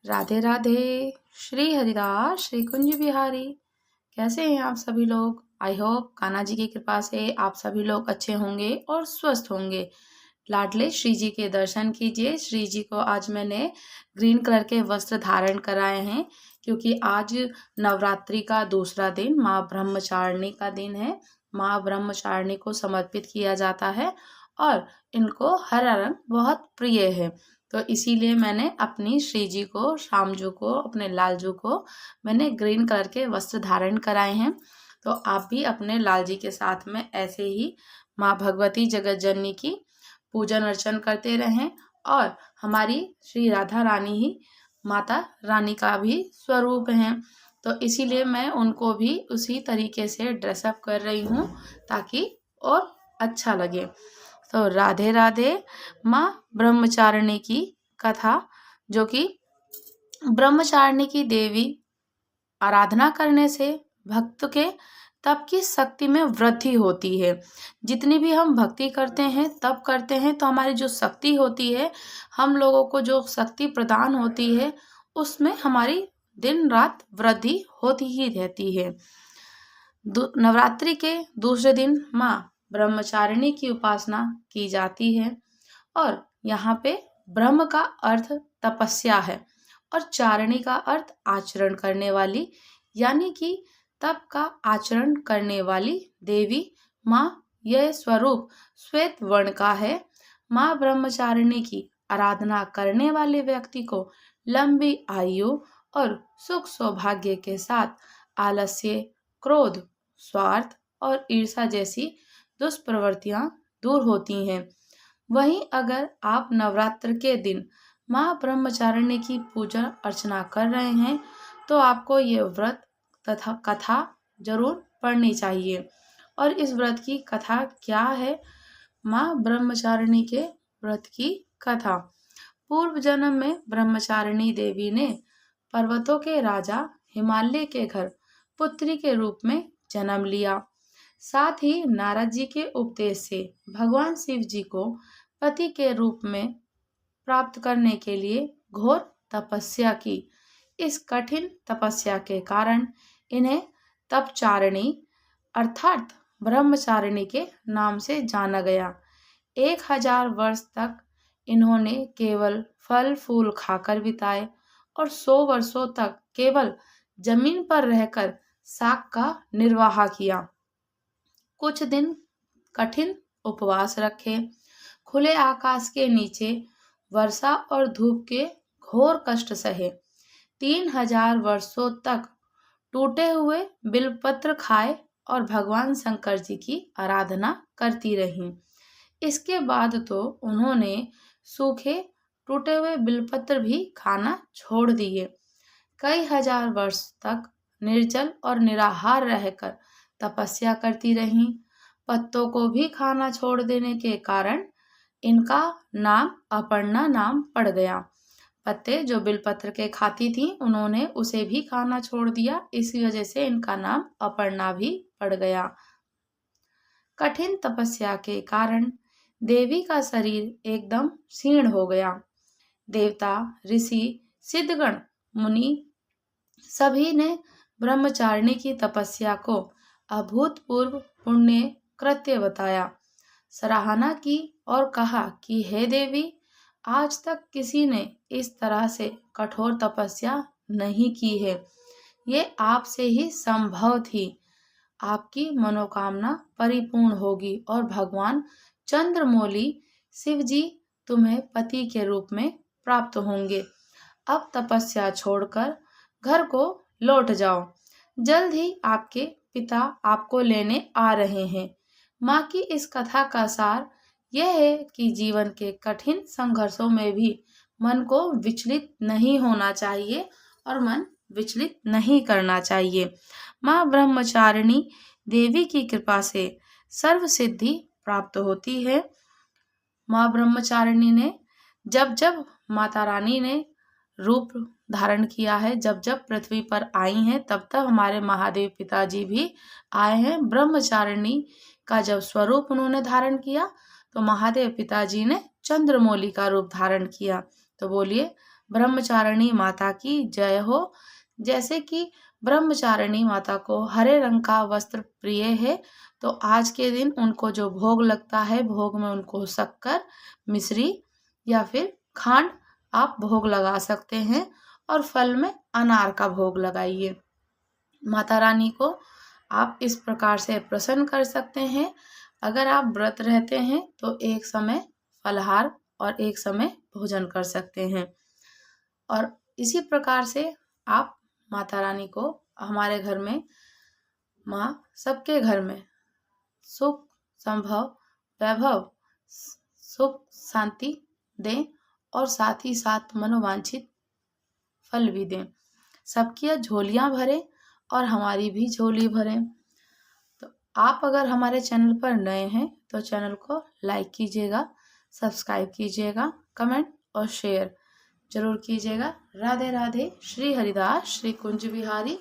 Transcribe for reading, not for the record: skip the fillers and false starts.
राधे राधे। श्री हरिदास श्री कुंज बिहारी। कैसे हैं आप सभी लोग? आई होप कान्हा जी की कृपा से आप सभी लोग अच्छे होंगे और स्वस्थ होंगे। लाडले श्री जी के दर्शन कीजिए। श्री जी को आज मैंने ग्रीन कलर के वस्त्र धारण कराए हैं क्योंकि आज नवरात्रि का दूसरा दिन माँ ब्रह्मचारिणी का दिन है। माँ ब्रह्मचारिणी को समर्पित किया जाता है और इनको हरा रंग बहुत प्रिय है। तो इसीलिए मैंने अपनी श्री जी को, श्यामजू को, अपने लालजू को मैंने ग्रीन कलर के वस्त्र धारण कराए हैं। तो आप भी अपने लाल जी के साथ में ऐसे ही माँ भगवती जगत जननी की पूजन अर्चन करते रहें। और हमारी श्री राधा रानी ही माता रानी का भी स्वरूप हैं, तो इसीलिए मैं उनको भी उसी तरीके से ड्रेसअप कर रही हूँ ताकि और अच्छा लगे। तो राधे राधे। माँ ब्रह्मचारिणी की कथा, जो कि ब्रह्मचारिणी की देवी आराधना करने से भक्त के तप की शक्ति में वृद्धि होती है। जितनी भी हम भक्ति करते हैं, तप करते हैं, तो हमारी जो शक्ति होती है, हम लोगों को जो शक्ति प्रदान होती है, उसमें हमारी दिन रात वृद्धि होती ही रहती है। नवरात्रि के दूसरे दिन माँ ब्रह्मचारिणी की उपासना की जाती है और यहाँ पे ब्रह्म का अर्थ तपस्या है और चारिणी का अर्थ आचरण करने वाली, यानी कि तप का आचरण करने वाली देवी माँ। यह स्वरूप श्वेत वर्ण का है। माँ ब्रह्मचारिणी की आराधना करने वाले व्यक्ति को लंबी आयु और सुख सौभाग्य के साथ आलस्य, क्रोध, स्वार्थ और ईर्ष्या जैसी दुष्प्रवृत्तियां दूर होती हैं। वहीं अगर आप नवरात्र के दिन माँ ब्रह्मचारिणी की पूजा अर्चना कर रहे हैं तो आपको ये व्रत तथा कथा जरूर पढ़नी चाहिए। और इस व्रत की कथा क्या है? माँ ब्रह्मचारिणी के व्रत की कथा। पूर्व जन्म में ब्रह्मचारिणी देवी ने पर्वतों के राजा हिमालय के घर पुत्री के रूप में जन्म लिया। साथ ही नारद जी के उपदेश से भगवान शिव जी को पति के रूप में प्राप्त करने के लिए घोर तपस्या की। इस कठिन तपस्या के कारण इन्हें तपचारिणी अर्थात ब्रह्मचारिणी के नाम से जाना गया। 1000 वर्ष तक इन्होंने केवल फल फूल खाकर बिताए और 100 वर्षों तक केवल जमीन पर रहकर साग का निर्वाह किया। कुछ दिन कठिन उपवास रखे, खुले आकाश के नीचे वर्षा और धूप के घोर कष्ट सहे। 3000 वर्षों तक टूटे हुए बिलपत्र खाए और भगवान शंकर जी की आराधना करती रहीं। इसके बाद तो उन्होंने सूखे टूटे हुए बिलपत्र भी खाना छोड़ दिए। कई हजार वर्ष तक निर्जल और निराहार रहकर तपस्या करती रहीं। पत्तों को भी खाना छोड़ देने के कारण इनका नाम अपर्णा नाम पड़ गया। पत्ते जो बिलपत्र के खाती थी, उन्होंने उसे भी खाना छोड़ दिया, इसी वजह से इनका नाम अपर्णा भी पड़ गया। कठिन तपस्या के कारण देवी का शरीर एकदम क्षीण हो गया। देवता, ऋषि, सिद्धगण, मुनि सभी ने ब्रह्मचारिणी की तपस्या को अभूतपूर्व पुण्य कृत्य बताया, सराहना की और कहा कि हे देवी, आज तक किसी ने इस तरह से कठोर तपस्या नहीं की है। ये आपसे ही संभव थी। आपकी मनोकामना परिपूर्ण होगी और भगवान चंद्रमौली शिव जी तुम्हें पति के रूप में प्राप्त होंगे। अब तपस्या छोड़कर घर को लौट जाओ। जल्द ही आपके पिता आपको लेने आ रहे हैं। माँ की इस कथा का सार यह है कि जीवन के कठिन संघर्षों में भी मन को विचलित नहीं होना चाहिए और मन विचलित नहीं करना चाहिए। माँ ब्रह्मचारिणी देवी की कृपा से सर्व सिद्धि प्राप्त होती है। माँ ब्रह्मचारिणी ने जब जब माता रानी ने रूप धारण किया है, जब जब पृथ्वी पर आई हैं, तब तब हमारे महादेव पिताजी भी आए हैं। ब्रह्मचारिणी का जब स्वरूप उन्होंने धारण किया तो महादेव पिताजी ने चंद्रमौली का रूप धारण किया। तो बोलिए ब्रह्मचारिणी माता की जय हो। जैसे कि ब्रह्मचारिणी माता को हरे रंग का वस्त्र प्रिय है, तो आज के दिन उनको जो भोग लगता है, भोग में उनको शक्कर, मिश्री या फिर खांड आप भोग लगा सकते हैं, और फल में अनार का भोग लगाइए। माता रानी को आप इस प्रकार से प्रसन्न कर सकते हैं। अगर आप व्रत रहते हैं तो एक समय फलाहार और एक समय भोजन कर सकते हैं। और इसी प्रकार से आप माता रानी को हमारे घर में, माँ सबके घर में सुख, संभव, वैभव, सुख शांति दें, और साथ ही साथ मनोवांछित फल भी दें। सबकी झोलियां भरें और हमारी भी झोली भरें। तो आप अगर हमारे चैनल पर नए हैं तो चैनल को लाइक कीजिएगा, सब्सक्राइब कीजिएगा, कमेंट और शेयर जरूर कीजिएगा। राधे राधे। श्री हरिदास, श्री कुंज बिहारी।